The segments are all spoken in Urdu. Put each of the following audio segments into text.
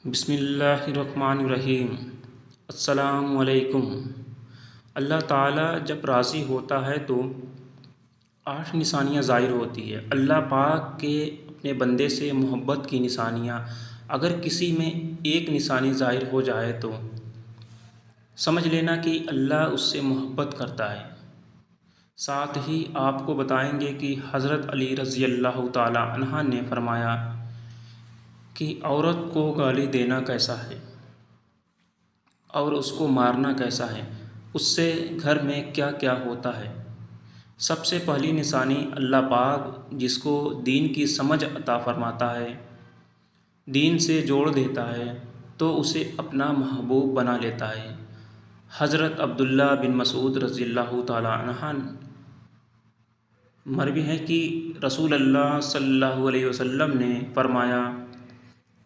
بسم اللہ الرحمن الرحیم۔ السلام علیکم۔ اللہ تعالیٰ جب راضی ہوتا ہے تو 8 نشانیاں ظاہر ہوتی ہے۔ اللہ پاک کے اپنے بندے سے محبت کی نشانیاں، اگر کسی میں ایک نشانی ظاہر ہو جائے تو سمجھ لینا کہ اللہ اس سے محبت کرتا ہے۔ ساتھ ہی آپ کو بتائیں گے کہ حضرت علی رضی اللہ تعالیٰ عنہ نے فرمایا کہ عورت کو گالی دینا کیسا ہے اور اس کو مارنا کیسا ہے، اس سے گھر میں کیا کیا ہوتا ہے۔ سب سے پہلی نشانی اللہ پاک جس کو دین کی سمجھ عطا فرماتا ہے، دین سے جوڑ دیتا ہے تو اسے اپنا محبوب بنا لیتا ہے۔ حضرت عبداللہ بن مسعود رضی اللہ تعالیٰ عنہ مروی ہے کہ رسول اللہ صلی اللہ علیہ وسلم نے فرمایا،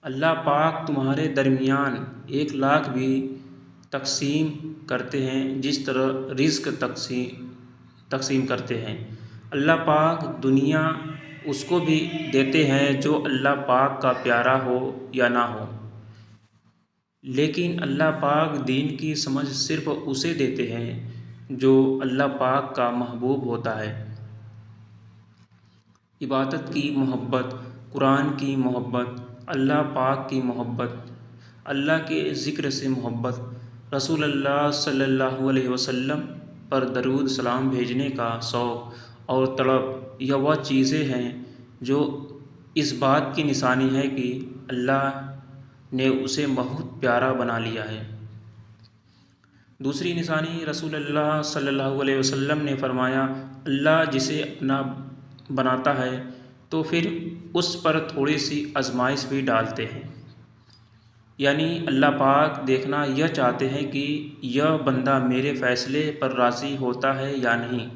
اللہ پاک تمہارے درمیان 1,00,000 بھی تقسیم کرتے ہیں جس طرح رزق تقسیم کرتے ہیں۔ اللہ پاک دنیا اس کو بھی دیتے ہیں جو اللہ پاک کا پیارا ہو یا نہ ہو، لیکن اللہ پاک دین کی سمجھ صرف اسے دیتے ہیں جو اللہ پاک کا محبوب ہوتا ہے۔ عبادت کی محبت، قرآن کی محبت، اللہ پاک کی محبت، اللہ کے ذکر سے محبت، رسول اللہ صلی اللہ علیہ وسلم پر درود سلام بھیجنے کا شوق اور طلب، یہ وہ چیزیں ہیں جو اس بات کی نشانی ہے کہ اللہ نے اسے بہت پیارا بنا لیا ہے۔ دوسری نشانی رسول اللہ صلی اللہ علیہ وسلم نے فرمایا، اللہ جسے اپنا بناتا ہے تو پھر اس پر تھوڑی سی آزمائش بھی ڈالتے ہیں، یعنی اللہ پاک دیکھنا یہ چاہتے ہیں کہ یہ بندہ میرے فیصلے پر راضی ہوتا ہے یا نہیں۔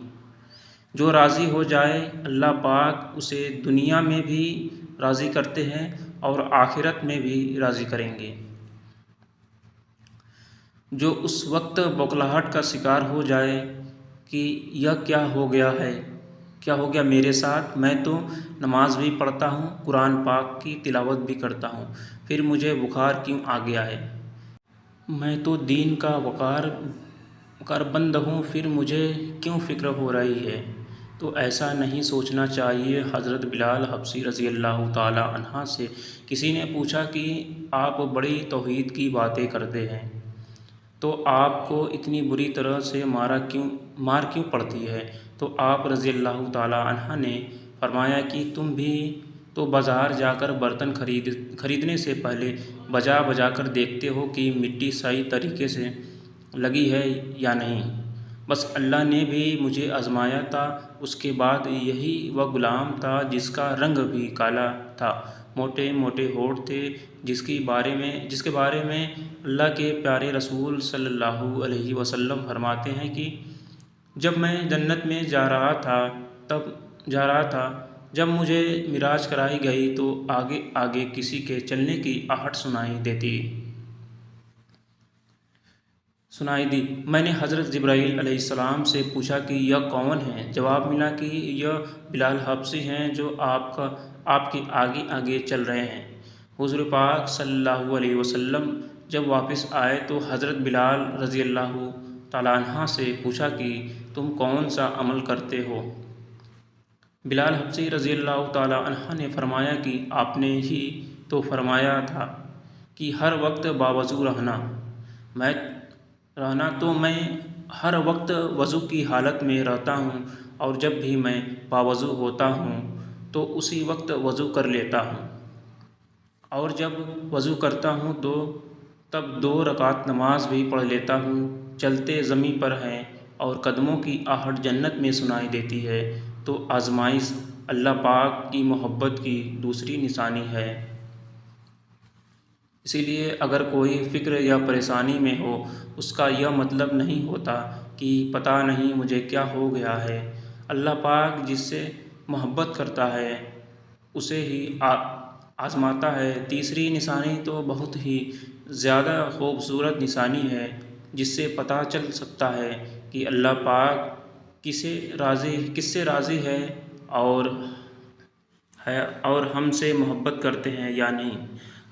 جو راضی ہو جائے اللہ پاک اسے دنیا میں بھی راضی کرتے ہیں اور آخرت میں بھی راضی کریں گے۔ جو اس وقت بوکھلاہٹ کا شکار ہو جائے کہ یہ کیا ہو گیا ہے، کیا ہو گیا میرے ساتھ، میں تو نماز بھی پڑھتا ہوں، قرآن پاک کی تلاوت بھی کرتا ہوں، پھر مجھے بخار کیوں آ گیا ہے، میں تو دین کا وقار بند ہوں، پھر مجھے کیوں فکر ہو رہی ہے، تو ایسا نہیں سوچنا چاہیے۔ حضرت بلال حبشی رضی اللہ تعالیٰ عنہ سے کسی نے پوچھا کہ آپ بڑی توحید کی باتیں کرتے ہیں تو آپ کو اتنی بری طرح سے مار کیوں پڑتی ہے، تو آپ رضی اللہ تعالیٰ عنہ نے فرمایا کہ تم بھی تو بازار جا کر برتن خریدنے سے پہلے بجا کر دیکھتے ہو کہ مٹی صحیح طریقے سے لگی ہے یا نہیں۔ بس اللہ نے بھی مجھے آزمایا تھا، اس کے بعد یہی وہ غلام تھا جس کا رنگ بھی کالا تھا، موٹے موٹے ہونٹ تھے، جس کے بارے میں اللہ کے پیارے رسول صلی اللہ علیہ وسلم فرماتے ہیں کہ جب میں جنت میں جا رہا تھا جب مجھے معراج کرائی گئی تو آگے آگے کسی کے چلنے کی آہٹ سنائی دی۔ میں نے حضرت جبرائیل علیہ السلام سے پوچھا کہ یہ کون ہیں؟ جواب ملا کہ یہ بلال حبشی ہیں جو آپ کے آگے آگے چل رہے ہیں۔ حضور پاک صلی اللہ علیہ وسلم جب واپس آئے تو حضرت بلال رضی اللہ تعالیٰ عنہ سے پوچھا کہ تم کون سا عمل کرتے ہو؟ بلال حبشی رضی اللہ تعالیٰ عنہ نے فرمایا کہ آپ نے ہی تو فرمایا تھا کہ ہر وقت باوضو رہنا، تو میں ہر وقت وضو کی حالت میں رہتا ہوں، اور جب بھی میں باوضو ہوتا ہوں تو اسی وقت وضو کر لیتا ہوں، اور جب وضو کرتا ہوں تو تب 2 رکعت نماز بھی پڑھ لیتا ہوں۔ چلتے زمیں پر ہیں اور قدموں کی آہٹ جنت میں سنائی دیتی ہے، تو آزمائش اللہ پاک کی محبت کی دوسری نشانی ہے۔ اسی لیے اگر کوئی فکر یا پریشانی میں ہو، اس کا یہ مطلب نہیں ہوتا کہ پتہ نہیں مجھے کیا ہو گیا ہے۔ اللہ پاک جس سے محبت کرتا ہے اسے ہی آزماتا ہے۔ تیسری نشانی تو بہت ہی زیادہ خوبصورت نشانی ہے جس سے پتہ چل سکتا ہے کہ اللہ پاک کس سے راضی ہے اور ہم سے محبت کرتے ہیں یا نہیں۔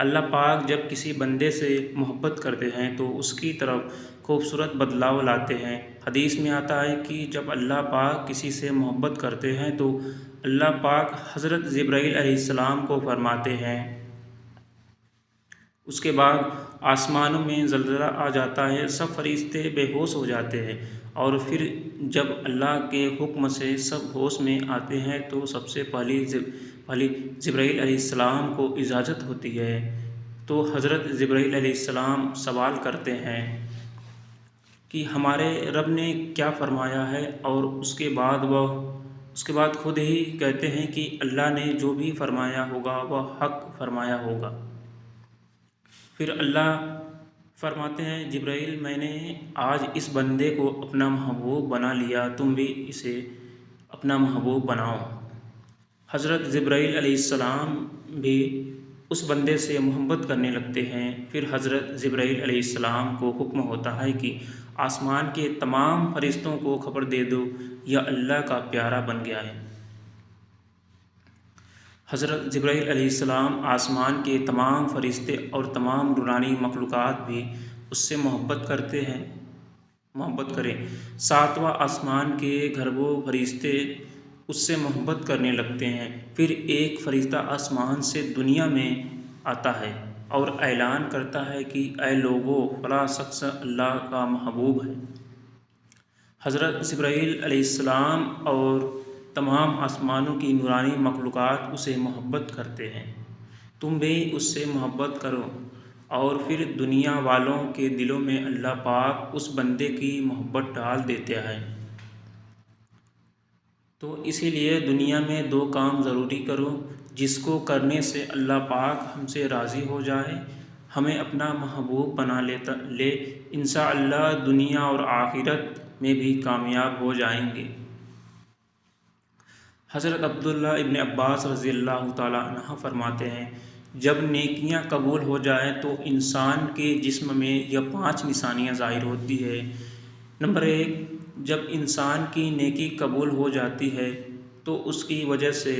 اللہ پاک جب کسی بندے سے محبت کرتے ہیں تو اس کی طرف خوبصورت بدلاؤ لاتے ہیں۔ حدیث میں آتا ہے کہ جب اللہ پاک کسی سے محبت کرتے ہیں تو اللہ پاک حضرت جبرائیل علیہ السلام کو فرماتے ہیں، اس کے بعد آسمانوں میں زلزلہ آ جاتا ہے، سب فرشتے بے ہوش ہو جاتے ہیں، اور پھر جب اللہ کے حکم سے سب ہوش میں آتے ہیں تو سب سے پہلی جبرائیل علیہ السلام کو اجازت ہوتی ہے۔ تو حضرت جبرائیل علیہ السلام سوال کرتے ہیں کہ ہمارے رب نے کیا فرمایا ہے، اور اس کے بعد خود ہی کہتے ہیں کہ اللہ نے جو بھی فرمایا ہوگا وہ حق فرمایا ہوگا۔ پھر اللہ فرماتے ہیں، جبرائیل میں نے آج اس بندے کو اپنا محبوب بنا لیا، تم بھی اسے اپنا محبوب بناؤ۔ حضرت جبرائیل علیہ السلام بھی اس بندے سے محبت کرنے لگتے ہیں۔ پھر حضرت جبرائیل علیہ السلام کو حکم ہوتا ہے کہ آسمان کے تمام فرشتوں کو خبر دے دو، یہ اللہ کا پیارا بن گیا ہے۔ حضرت جبرائیل علیہ السلام آسمان کے تمام فرشتے اور تمام نورانی مخلوقات بھی اس سے محبت کریں۔ ساتواں آسمان کے گھروں فرشتے اس سے محبت کرنے لگتے ہیں۔ پھر ایک فرشتہ آسمان سے دنیا میں آتا ہے اور اعلان کرتا ہے کہ اے لوگو، فلاں شخص اللہ کا محبوب ہے۔ حضرت جبرائیل علیہ السلام اور تمام آسمانوں کی نورانی مخلوقات اسے محبت کرتے ہیں، تم بھی اس سے محبت کرو، اور پھر دنیا والوں کے دلوں میں اللہ پاک اس بندے کی محبت ڈال دیتے ہیں۔ تو اسی لیے دنیا میں دو کام ضروری کرو جس کو کرنے سے اللہ پاک ہم سے راضی ہو جائے، ہمیں اپنا محبوب بنا لے، انشاءاللہ دنیا اور آخرت میں بھی کامیاب ہو جائیں گے۔ حضرت عبداللہ ابن عباس رضی اللہ تعالیٰ عنہ فرماتے ہیں، جب نیکیاں قبول ہو جائیں تو انسان کے جسم میں یہ 5 نشانیاں ظاہر ہوتی ہیں۔ نمبر 1، جب انسان کی نیکی قبول ہو جاتی ہے تو اس کی وجہ سے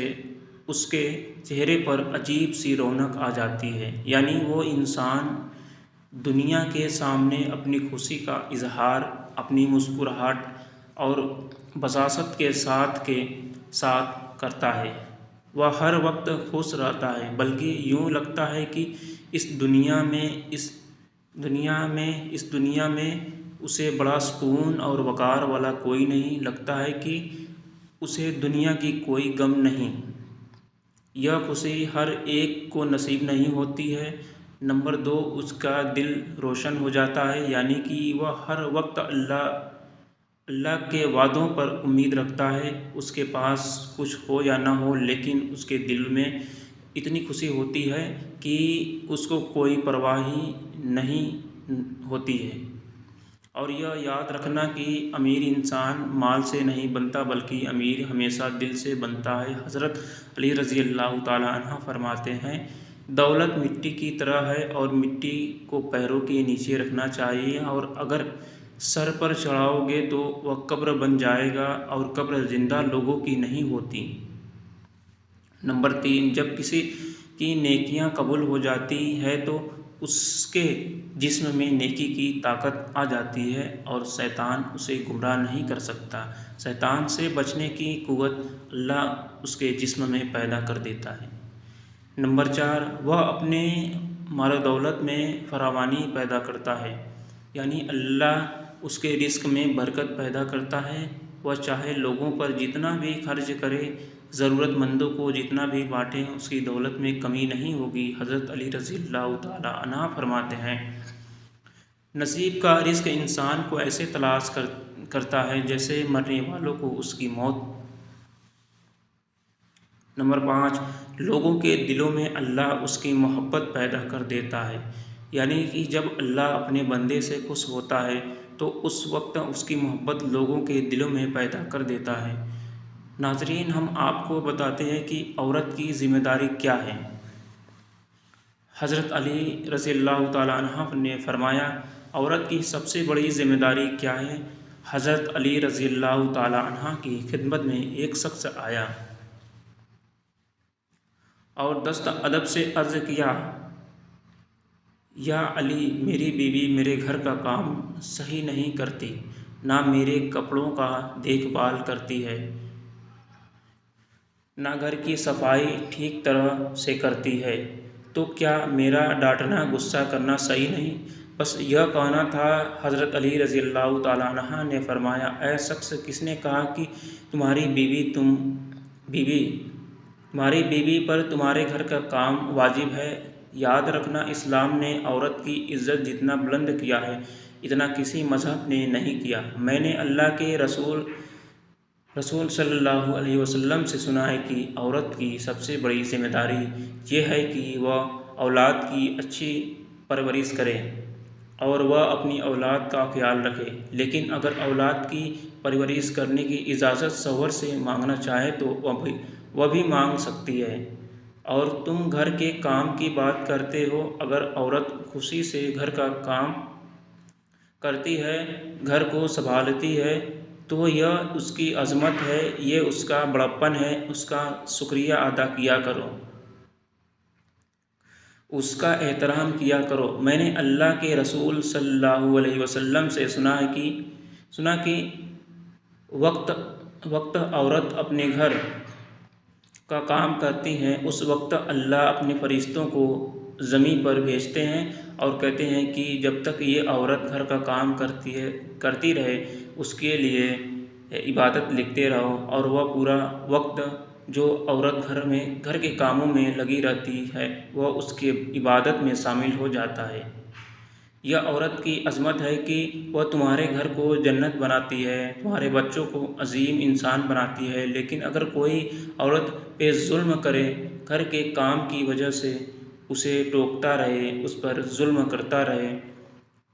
اس کے چہرے پر عجیب سی رونق آ جاتی ہے، یعنی وہ انسان دنیا کے سامنے اپنی خوشی کا اظہار اپنی مسکراہٹ اور بساطت کے ساتھ کرتا ہے۔ وہ ہر وقت خوش رہتا ہے، بلکہ یوں لگتا ہے کہ اس دنیا میں اسے بڑا سکون اور وقار والا کوئی نہیں، لگتا ہے کہ اسے دنیا کی کوئی غم نہیں۔ یہ خوشی ہر ایک کو نصیب نہیں ہوتی ہے۔ نمبر 2، اس کا دل روشن ہو جاتا ہے، یعنی کہ وہ ہر وقت اللہ کے وعدوں پر امید رکھتا ہے۔ اس کے پاس کچھ ہو یا نہ ہو، لیکن اس کے دل میں اتنی خوشی ہوتی ہے کہ اس کو کوئی پرواہ ہی نہیں ہوتی ہے۔ اور یہ یاد رکھنا کہ امیر انسان مال سے نہیں بنتا، بلکہ امیر ہمیشہ دل سے بنتا ہے۔ حضرت علی رضی اللہ تعالیٰ عنہ فرماتے ہیں، دولت مٹی کی طرح ہے اور مٹی کو پیروں کے نیچے رکھنا چاہیے، اور اگر سر پر چڑھاؤ گے تو وہ قبر بن جائے گا، اور قبر زندہ لوگوں کی نہیں ہوتی۔ نمبر 3، جب کسی کی نیکیاں قبول ہو جاتی ہے تو اس کے جسم میں نیکی کی طاقت آ جاتی ہے اور شیطان اسے گمراہ نہیں کر سکتا۔ شیطان سے بچنے کی قوت اللہ اس کے جسم میں پیدا کر دیتا ہے۔ نمبر 4، وہ اپنے مال و دولت میں فراوانی پیدا کرتا ہے، یعنی اللہ اس کے رزق میں برکت پیدا کرتا ہے۔ وہ چاہے لوگوں پر جتنا بھی خرچ کرے، ضرورت مندوں کو جتنا بھی بانٹے، اس کی دولت میں کمی نہیں ہوگی۔ حضرت علی رضی اللہ تعالیٰ عنہ فرماتے ہیں، نصیب کا رزق انسان کو ایسے تلاش کرتا ہے جیسے مرنے والوں کو اس کی موت۔ نمبر 5، لوگوں کے دلوں میں اللہ اس کی محبت پیدا کر دیتا ہے، یعنی کہ جب اللہ اپنے بندے سے خوش ہوتا ہے تو اس وقت اس کی محبت لوگوں کے دلوں میں پیدا کر دیتا ہے۔ ناظرین، ہم آپ کو بتاتے ہیں کہ عورت کی ذمہ داری کیا ہے۔ حضرت علی رضی اللہ تعالیٰ عنہ نے فرمایا، عورت کی سب سے بڑی ذمہ داری کیا ہے؟ حضرت علی رضی اللہ تعالیٰ عنہ کی خدمت میں ایک شخص آیا اور دست ادب سے عرض کیا، یا علی، میری بیوی میرے گھر کا کام صحیح نہیں کرتی، نہ میرے کپڑوں کا دیکھ بھال کرتی ہے، نہ گھر کی صفائی ٹھیک طرح سے کرتی ہے، تو کیا میرا ڈانٹنا غصہ کرنا صحیح نہیں؟ بس یہ کہنا تھا۔ حضرت علی رضی اللہ تعالیٰ عنہ نے فرمایا، اے شخص، کس نے کہا کہ تمہاری بیوی پر تمہارے گھر کا کام واجب ہے؟ یاد رکھنا، اسلام نے عورت کی عزت جتنا بلند کیا ہے، اتنا کسی مذہب نے نہیں کیا۔ میں نے اللہ کے رسول صلی اللہ علیہ وسلم سے سنا ہے کہ عورت کی سب سے بڑی ذمہ داری یہ ہے کہ وہ اولاد کی اچھی پرورش کرے اور وہ اپنی اولاد کا خیال رکھے، لیکن اگر اولاد کی پرورش کرنے کی اجازت شوہر سے مانگنا چاہے تو وہ بھی مانگ سکتی ہے۔ اور تم گھر کے کام کی بات کرتے ہو، اگر عورت خوشی سے گھر کا کام کرتی ہے، گھر کو سنبھالتی ہے، تو یہ اس کی عظمت ہے، یہ اس کا بڑپن ہے، اس کا شکریہ ادا کیا کرو، اس کا احترام کیا کرو۔ میں نے اللہ کے رسول صلی اللہ علیہ وسلم سے سنا کہ وقت عورت اپنے گھر کا کام کرتی ہیں، اس وقت اللہ اپنے فرشتوں کو زمین پر بھیجتے ہیں اور کہتے ہیں کہ جب تک یہ عورت گھر کا کام کرتی رہے، اس کے لیے عبادت لکھتے رہو، اور وہ پورا وقت جو عورت گھر کے کاموں میں لگی رہتی ہے، وہ اس کی عبادت میں شامل ہو جاتا ہے۔ یہ عورت کی عظمت ہے کہ وہ تمہارے گھر کو جنت بناتی ہے، تمہارے بچوں کو عظیم انسان بناتی ہے۔ لیکن اگر کوئی عورت پہ ظلم کرے، گھر کے کام کی وجہ سے اسے ٹوکتا رہے، اس پر ظلم کرتا رہے،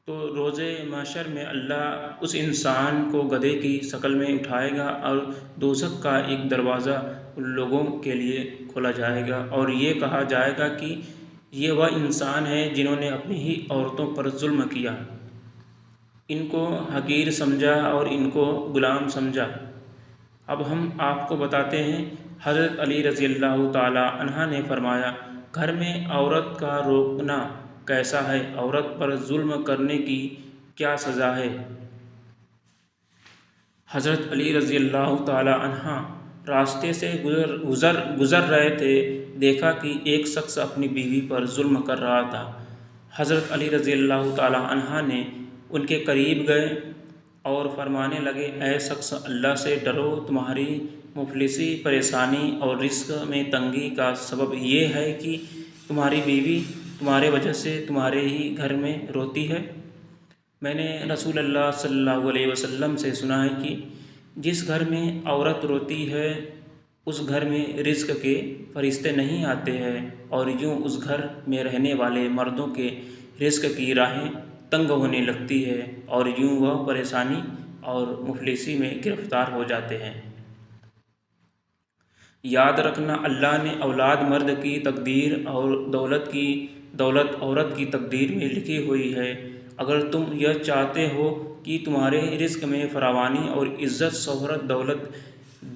تو روز محشر میں اللہ اس انسان کو گدھے کی شکل میں اٹھائے گا اور دوزخ کا ایک دروازہ ان لوگوں کے لیے کھولا جائے گا، اور یہ کہا جائے گا کہ یہ وہ انسان ہیں جنہوں نے اپنی ہی عورتوں پر ظلم کیا، ان کو حقیر سمجھا اور ان کو غلام سمجھا۔ اب ہم آپ کو بتاتے ہیں، حضرت علی رضی اللہ تعالیٰ عنہ نے فرمایا، گھر میں عورت کا روکنا کیسا ہے؟ عورت پر ظلم کرنے کی کیا سزا ہے؟ حضرت علی رضی اللہ تعالیٰ عنہ راستے سے گزر رہے تھے، دیکھا کہ ایک شخص اپنی بیوی پر ظلم کر رہا تھا۔ حضرت علی رضی اللہ تعالیٰ عنہ نے ان کے قریب گئے اور فرمانے لگے، اے شخص، اللہ سے ڈرو، تمہاری مفلسی، پریشانی اور رزق میں تنگی کا سبب یہ ہے کہ تمہاری بیوی تمہارے وجہ سے تمہارے ہی گھر میں روتی ہے۔ میں نے رسول اللہ صلی اللہ علیہ وسلم سے سنا ہے کہ جس گھر میں عورت روتی ہے، اس گھر میں رزق کے فرشتے نہیں آتے ہیں، اور یوں اس گھر میں رہنے والے مردوں کے رزق کی راہیں تنگ ہونے لگتی ہے، اور یوں وہ پریشانی اور مفلسی میں گرفتار ہو جاتے ہیں۔ یاد رکھنا، اللہ نے اولاد مرد کی تقدیر اور دولت عورت کی تقدیر میں لکھی ہوئی ہے۔ اگر تم یہ چاہتے ہو کہ تمہارے رزق میں فراوانی اور عزت، شہرت، دولت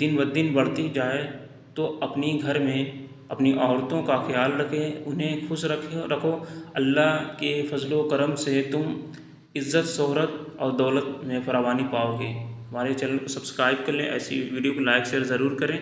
دن بدن بڑھتی جائے، تو اپنی گھر میں اپنی عورتوں کا خیال رکھیں، انہیں خوش رکھو۔ اللہ کے فضل و کرم سے تم عزت، شہرت اور دولت میں فراوانی پاؤ گے۔ ہمارے چینل کو سبسکرائب کر لیں، ایسی ویڈیو کو لائک شیئر ضرور کریں۔